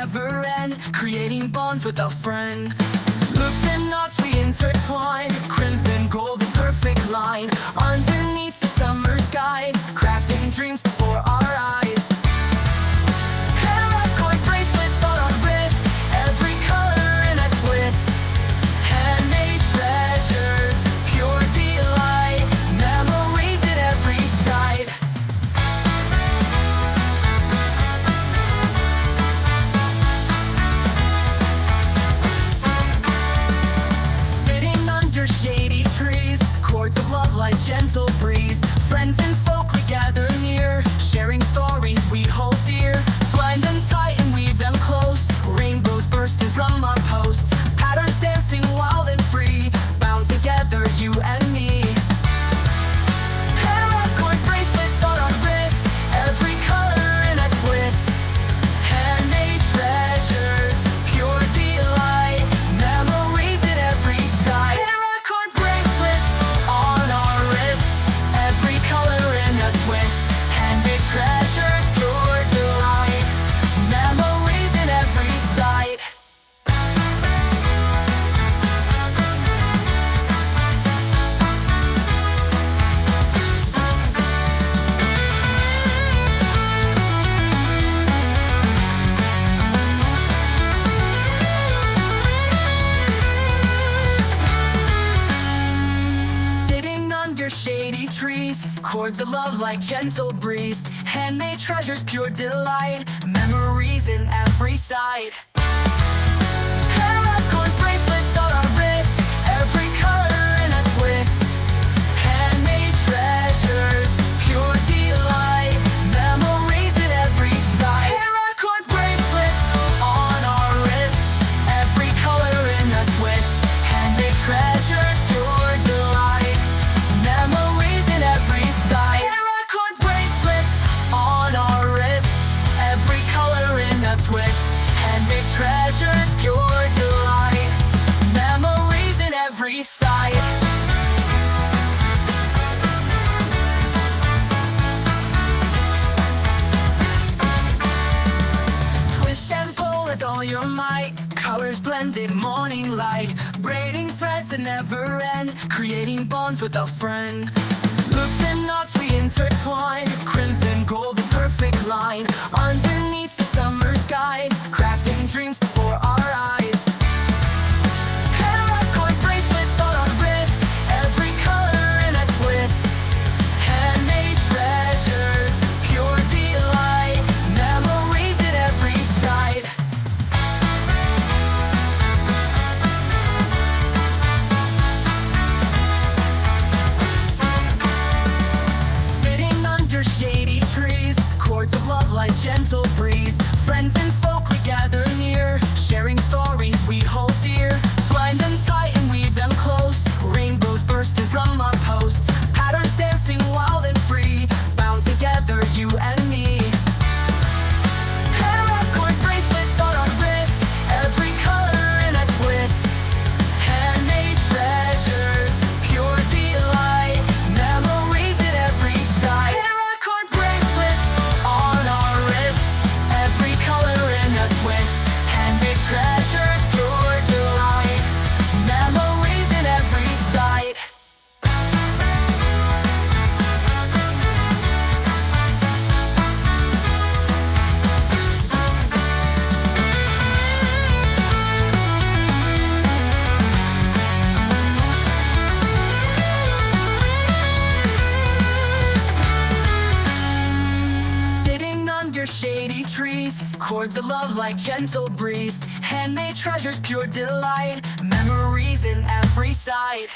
never end, creating bonds with a friend. Loops and knots we intertwine, crimson, gold, a perfect line. Underneath the summer skies, crafting dreams before our eyes. Paracord bracelets on our wrist, every color in a twist. Handmade treasures, pure delight, memories at every side. Sitting under shady trees, chords of love like gentle breeze. Friends and folk we gather near, sharing stories we hold dear. Twine them tight and weave them close, rainbows bursting from our posts. Patterns dancing wild and free, bound together, you and me. Paracord bracelets on our wrist, every color in a twist. Handmade treasures, pure delight, memories at every side. Paracord bracelets on our wrists, every color in a twist. Handmade treasures, pure delight, memories at every side. Sitting under shady trees, chords of love like gentle breeze. Handmade treasures, pure delight, memories in every side. Paracord bracelets on our wrist, every color in a twist. Handmade treasures, pure delight, memories in every side. Paracord bracelets on our wrists, every color in a twist. Handmade treasures, pure delight, memories in every side. Paracord bracelets on our wrists, every color in a twist. Handmade treasures, pure delight, memories in every side. Twist and pull with all your might, colors blended, morning light. Braiding threads that never end, creating bonds with a friend. Loops and knots we intertwine, crimson, gold, a perfect line. Underneath the summer skies, crafting dreams before our eyes. Paracord bracelets on our wrist, every color in a twist. Handmade treasures, pure delight, memories at every side. Sitting under shady trees, chords of love like gentle breeze. Friends and folk we gather near, sharing stories we hold dear. Twine them tight and weave them close, rainbows bursting from our posts. Patterns dancing wild and free, bound together, you and me. Paracord bracelets on our wrist, every color in a twist. Handmade treasures, pure delight, memories at every side. Paracord bracelets on our wrists, every color in a twist. Handmade treasures, pure delight, memories in every side. Sitting under shady trees, chords of love like gentle breeze. Handmade treasures, pure delight, memories in every side.